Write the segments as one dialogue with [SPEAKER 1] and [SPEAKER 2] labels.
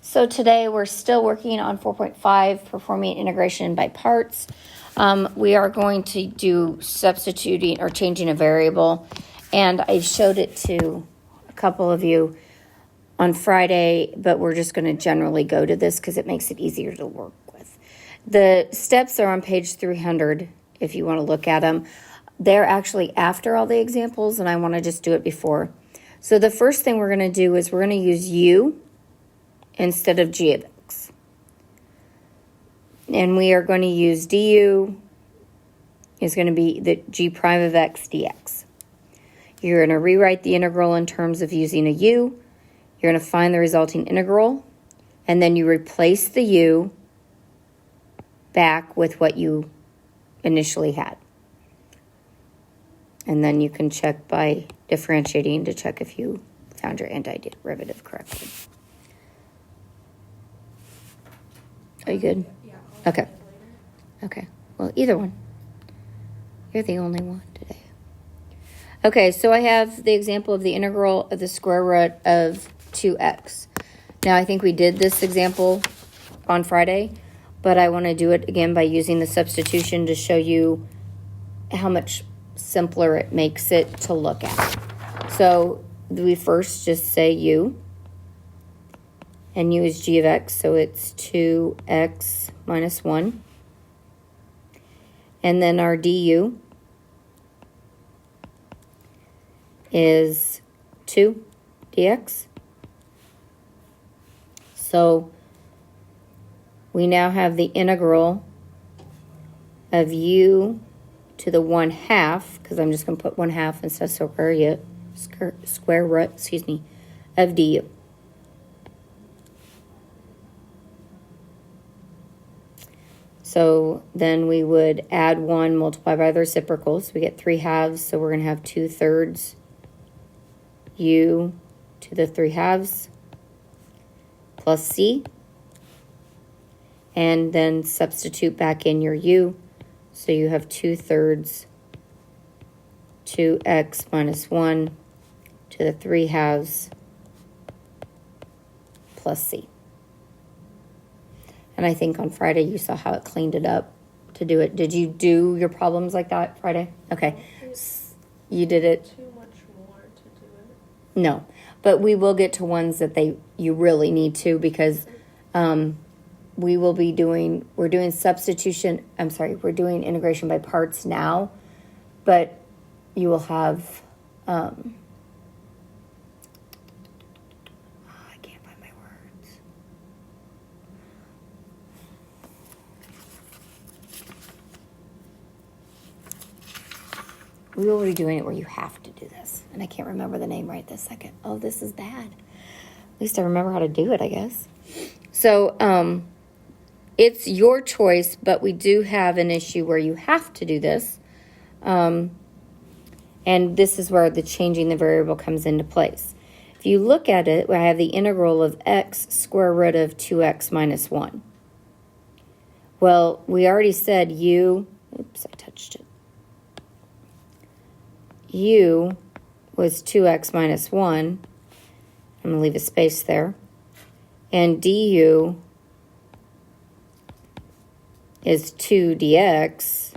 [SPEAKER 1] So today we're still working on 4.5, performing integration by parts. We are going to do substituting or changing a variable, and I showed it to a couple of you on Friday, but we're just going to generally go to this because it makes it easier to work with. The steps are on page 300 if you want to look at them. They're actually after all the examples, and I want to just do it before. So the first thing we're going to do is we're going to use u instead of g of x. And we are going to use du is going to be the g prime of x dx. You're going to rewrite the integral in terms of using a u. You're going to find the resulting integral, and then you replace the u back with what you initially had. And then you can check by differentiating to check if you found your antiderivative correctly. Are you good?
[SPEAKER 2] Yeah.
[SPEAKER 1] Okay. Okay. Well, either one. You're the only one today. Okay, so I have the example of the integral of the square root of 2x. Now, I think we did this example on Friday, but I want to do it again by using the substitution to show you how much simpler it makes it to look at. So we first just say u, and u is g of x, so it's 2x minus 1. And then our du is 2 dx. So we now have the integral of u to the 1/2, because I'm just going to put 1/2 instead of square root, of du. So then we would add 1, multiply by the reciprocals. We get 3/2, so we're going to have 2/3 u to the 3/2 plus c. And then substitute back in your u. So you have 2/3 2x minus 1 to the 3/2 plus c. And I think on Friday you saw how it cleaned it up to do it. Did you do your problems like that Friday? Okay. You did it?
[SPEAKER 2] Too much more to do it.
[SPEAKER 1] No. But we will get to ones that you really need to, because we're doing integration by parts now, but you will have, I can't find my words. We will be doing it where you have to do this, and I can't remember the name right this second. Oh, this is bad. At least I remember how to do it, I guess. So, it's your choice, but we do have an issue where you have to do this. And this is where the changing the variable comes into place. If you look at it, I have the integral of x square root of 2x minus 1. Well, we already said u, oops, I touched it. U was 2x minus 1. I'm going to leave a space there. And du is 2 dx.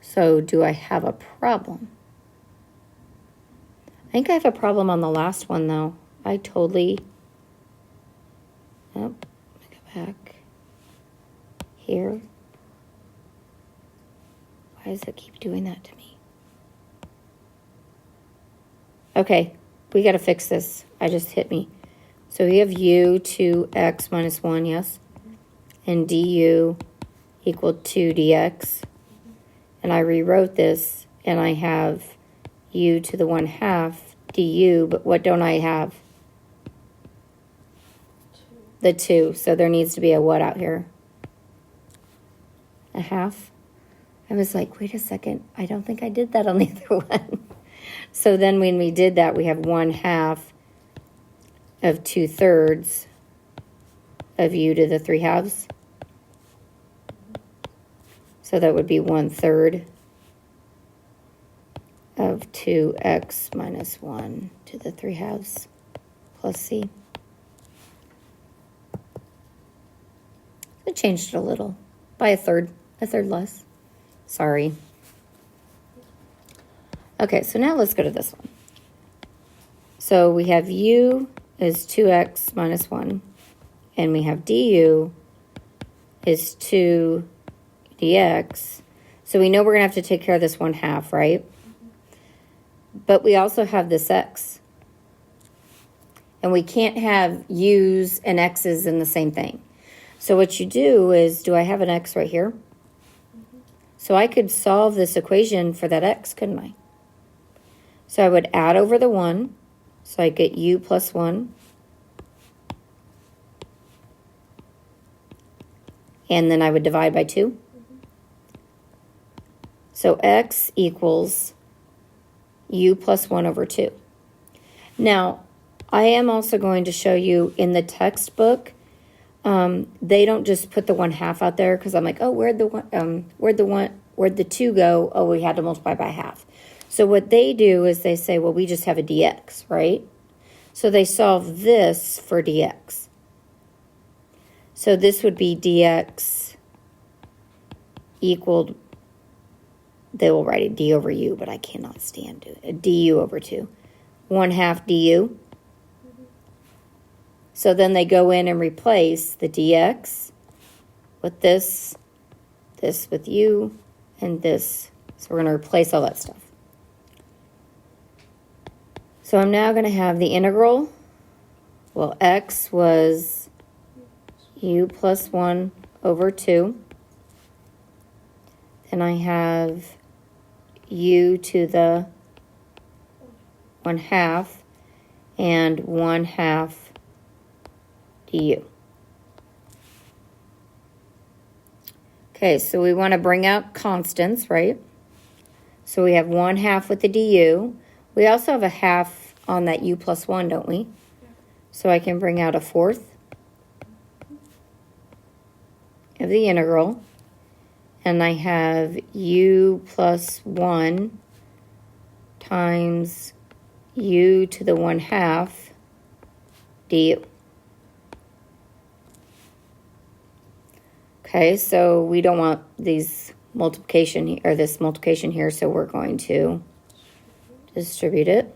[SPEAKER 1] So do I have a problem? I think I have a problem on the last one, though. I totally... Oh, let me go back. Here. Why does it keep doing that to me? Okay, we got to fix this. I just hit me. So we have u 2x minus 1, yes? And du equal 2 dx. And I rewrote this, and I have u to the 1/2 du, but what don't I have? The 2. So there needs to be a what out here? A half? I was like, wait a second. I don't think I did that on the other one. So then when we did that, we have 1/2 of 2/3 of u to the 3/2. So that would be 1/3 of 2x minus 1 to the 3/2 plus c. I changed it a little, by a third less. Sorry. Okay, so now let's go to this one. So we have u is 2x minus 1, and we have du is 2 dx. So we know we're going to have to take care of this 1/2, right? But we also have this x. And we can't have u's and x's in the same thing. So what you do is, do I have an x right here? So I could solve this equation for that x, couldn't I? So I would add over the 1. So I get u plus 1. And then I would divide by 2. So x equals u plus 1 over 2. Now, I am also going to show you in the textbook, they don't just put the 1/2 out there because I'm like, oh, where'd the 2 go? Oh, we had to multiply by half. So what they do is they say, well, we just have a dx, right? So they solve this for dx. So this would be dx equaled, they will write it d over u, but I cannot stand it. Du over 2. 1/2 du. So then they go in and replace the dx with this with u, and this. So we're going to replace all that stuff. So I'm now going to have the integral. Well, x was u plus 1 over 2. Then I have u to the 1/2 and 1/2 du. Okay, so we want to bring out constants, right? So we have 1/2 with the du. We also have a half on that u plus 1, don't we?
[SPEAKER 2] Yeah.
[SPEAKER 1] So I can bring out a 1/4 of the integral. And I have u plus 1 times u to the 1/2 du. Okay, so we don't want these multiplication or this multiplication here, so we're going to distribute it.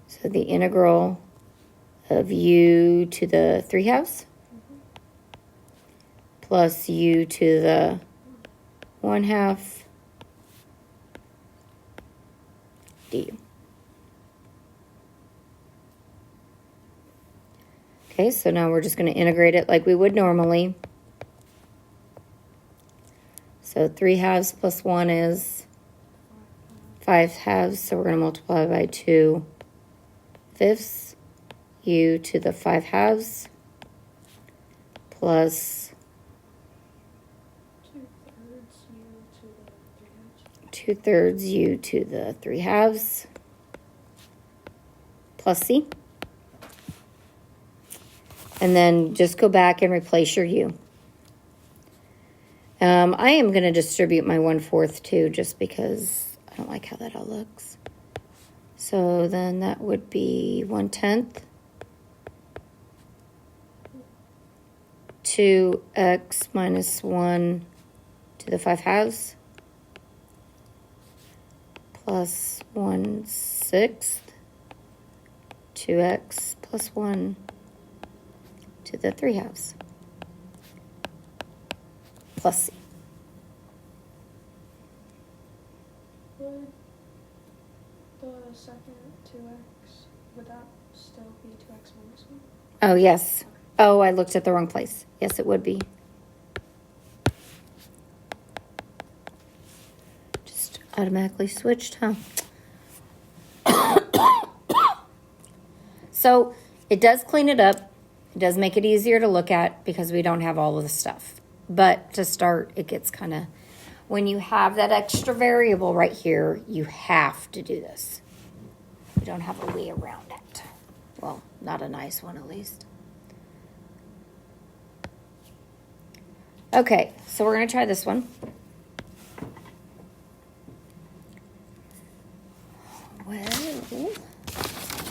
[SPEAKER 1] So the integral of u to the 3/2 plus u to the 1/2 du. Okay, so now we're just going to integrate it like we would normally. So 3/2 plus 1 is 5/2, so we're going to multiply by 2/5 u to the 5/2 plus 2/3 u to the 3/2 plus c. And then just go back and replace your u. I am going to distribute my 1/4 too, just because I don't like how that all looks. So then that would be 1/10 2x minus 1 to the 5/2 plus 1/6 2x plus 1 to the 3/2 plus c.
[SPEAKER 2] Would the second 2x, would that still be 2x minus 1?
[SPEAKER 1] Oh, yes. Oh, I looked at the wrong place. Yes, it would be. Just automatically switched, huh? So it does clean it up. It does make it easier to look at because we don't have all of the stuff. But to start, it gets kind of, when you have that extra variable right here, you have to do this. You don't have a way around it. Well, not a nice one at least. Okay, so we're going to try this one. Well,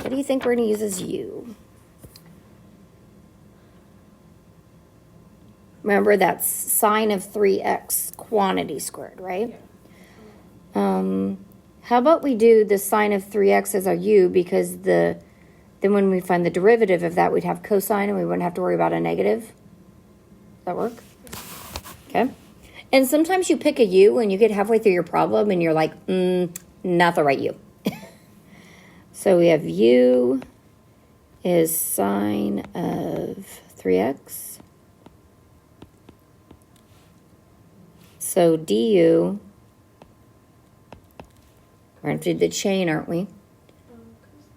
[SPEAKER 1] what do you think we're going to use as u? Remember, that's sine of 3x quantity squared, right?
[SPEAKER 2] Yeah.
[SPEAKER 1] How about we do the sine of 3x as our u, because then when we find the derivative of that, we'd have cosine and we wouldn't have to worry about a negative. Does that work? Okay. And sometimes you pick a u and you get halfway through your problem and you're like, not the right u. So we have u is sine of 3x. So du, we're going to do the chain, aren't we?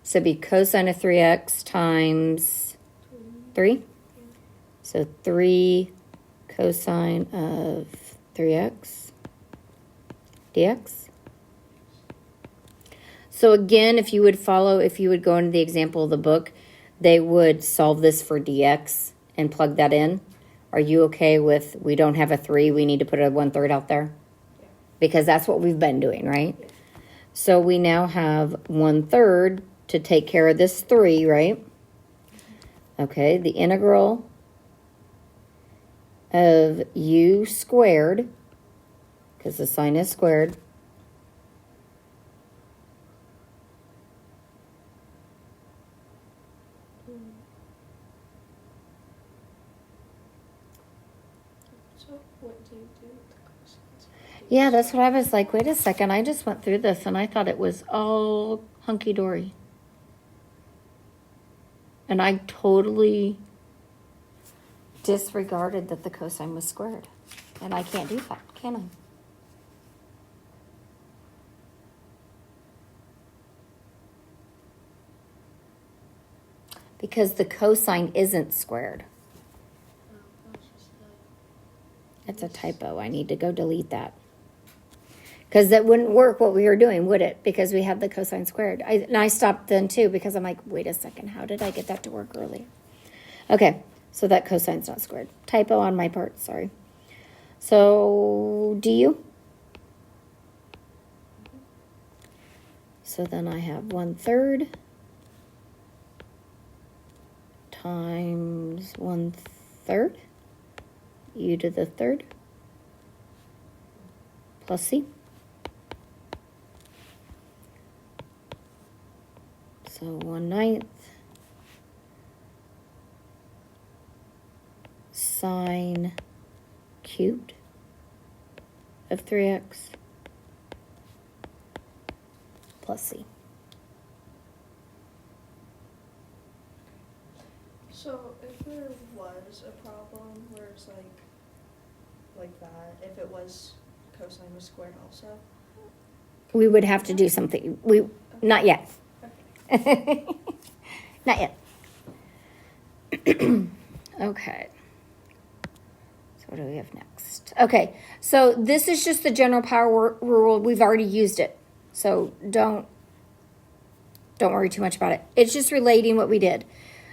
[SPEAKER 1] So it'd be cosine of 3x times 3. So 3 cosine of 3x dx. So again, if you would go into the example of the book, they would solve this for dx and plug that in. Are you okay with, we don't have a 3, we need to put a 1/3 out there?
[SPEAKER 2] Yeah.
[SPEAKER 1] Because that's what we've been doing, right? Yeah. So we now have 1/3 to take care of this 3, right? Okay, the integral of u squared, because the sine is squared,
[SPEAKER 2] So what do you do with the cosines?
[SPEAKER 1] Yeah, that's what I was like, wait a second, I just went through this and I thought it was all hunky-dory. And I totally disregarded that the cosine was squared. And I can't do that, can I? Because the cosine isn't squared. It's a typo. I need to go delete that. Because that wouldn't work what we were doing, would it? Because we have the cosine squared. And I stopped then too because I'm like, wait a second, how did I get that to work earlier? Okay, so that cosine's not squared. Typo on my part, sorry. So, du? So then I have 1/3 times 1/3, u to the third, plus c. So 1/9 sine cubed of 3x plus c.
[SPEAKER 2] So if there was a problem where it's like that, if it was cosine was squared also?
[SPEAKER 1] We would have to do something. Not yet.
[SPEAKER 2] Okay.
[SPEAKER 1] Not yet. Okay. So what do we have next? Okay, so this is just the general power rule. We've already used it. So don't worry too much about it. It's just relating what we did.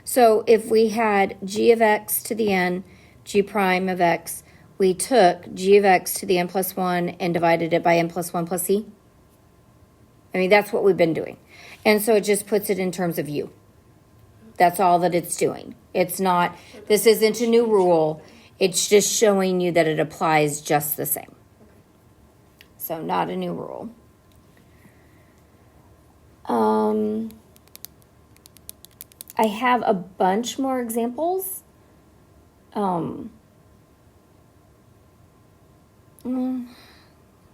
[SPEAKER 1] So if we had g of x to the n, g prime of x, we took g of x to the n plus 1 and divided it by n plus 1 plus c. I mean, that's what we've been doing. And so it just puts it in terms of u. That's all that it's doing. It's not, this isn't a new rule. It's just showing you that it applies just the same. So not a new rule. I have a bunch more examples. Wonder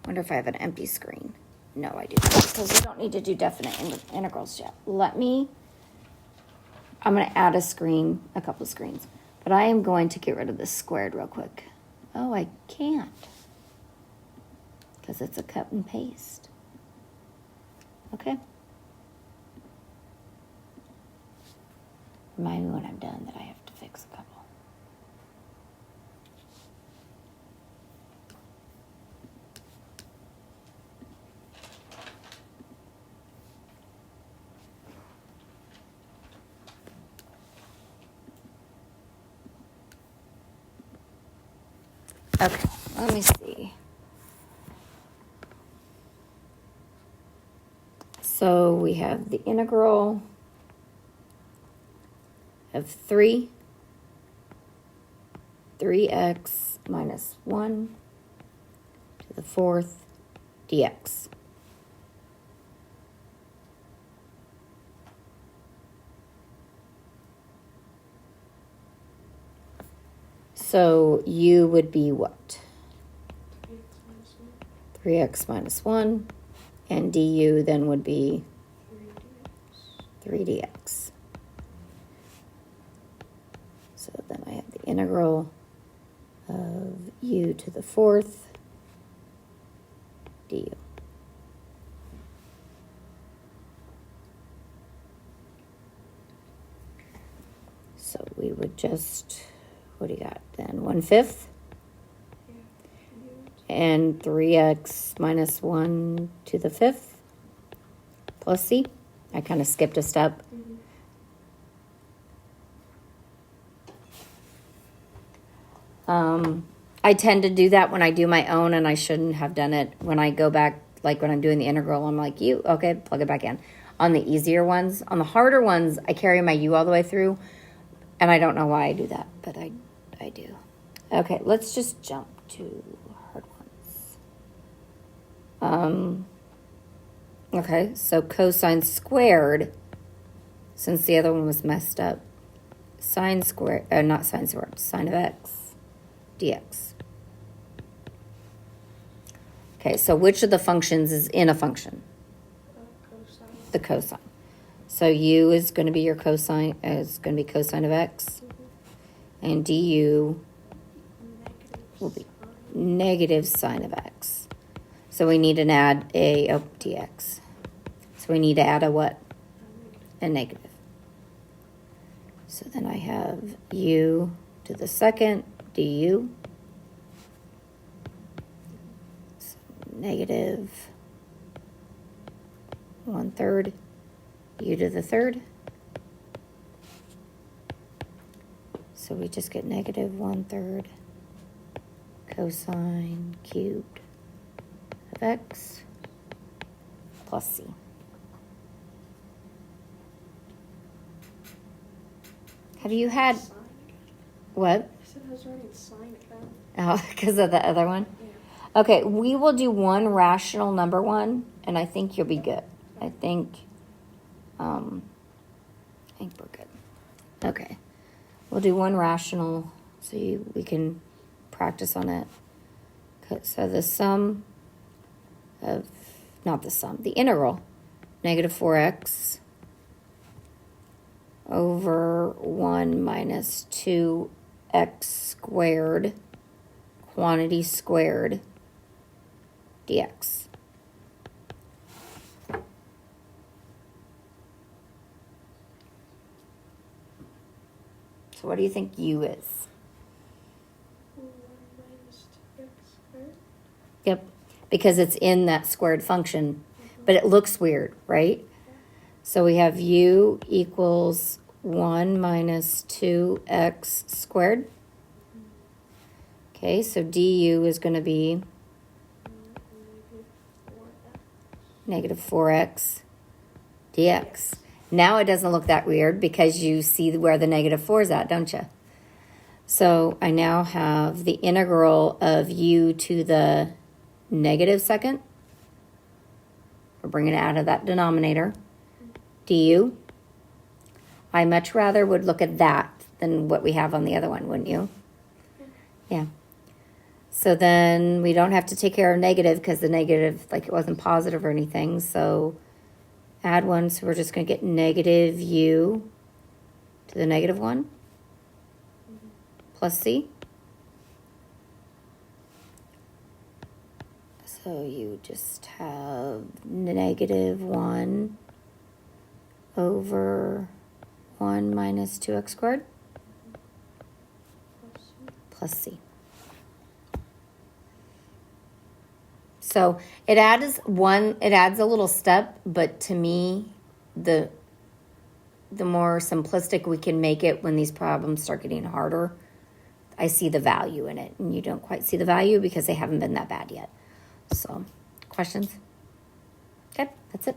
[SPEAKER 1] if I have an empty screen. No, I do not, because we don't need to do definite integrals yet. I'm going to add a couple of screens, but I am going to get rid of this squared real quick. Oh, I can't, because it's a cut and paste. Okay. Remind me when I'm done that I have to fix a couple. Okay, let me see. So we have the integral of 3x minus 1 to the 4th dx. So u would be what? 3x minus 1. And du then would be 3dx. So then I have the integral of u to the 4th du. So we would just, what do you got then? 1/5? And 3x minus 1 to the 5th plus c. I kind of skipped a step. I tend to do that when I do my own, and I shouldn't have done it when I go back, like when I'm doing the integral. I'm like, okay, plug it back in. On the easier ones. On the harder ones, I carry my u all the way through, and I don't know why I do that, but I do. Okay, let's just jump to hard ones. Okay, so cosine squared, since the other one was messed up, sine squared, not sine squared, sine of x dx. Okay, so which of the functions is in a function?
[SPEAKER 2] Cosine.
[SPEAKER 1] The cosine. So u is going to be your cosine, is going to be cosine of x, and du will be negative sine of x. So we need to add dx. So we need to add a what? A negative. So then I have u to the 2nd du. So negative 1/3 u to the 3rd. So we just get negative 1/3 cosine cubed of x plus c. Have you had what?
[SPEAKER 2] I said I was writing sine again.
[SPEAKER 1] Oh, because of the other one?
[SPEAKER 2] Yeah.
[SPEAKER 1] Okay, we will do one rational number one, and I think you'll be good. I think we're good. Okay, we'll do one rational so we can practice on it. So the sum of, not the sum, the integral, negative 4x over 1 minus 2x squared, quantity squared, dx. So what do you think u is?
[SPEAKER 2] 1 minus 2x squared.
[SPEAKER 1] Yep, because it's in that squared function, but it looks weird, right? So we have u equals 1 minus 2x squared. Okay, so du is going to be negative 4x dx. Now it doesn't look that weird because you see where the negative 4 is at, don't you? So I now have the integral of u to the negative 2nd. We're bringing it out of that denominator. Du. I much rather would look at that than what we have on the other one, wouldn't you? Yeah. So then we don't have to take care of negative because the negative, like it wasn't positive or anything. So add 1. So we're just going to get negative u to the negative 1 plus c. So you just have negative 1 over 1 minus 2x squared plus c. So it adds a little step, but to me, the more simplistic we can make it when these problems start getting harder, I see the value in it, and you don't quite see the value because they haven't been that bad yet. So, questions? Okay, that's it.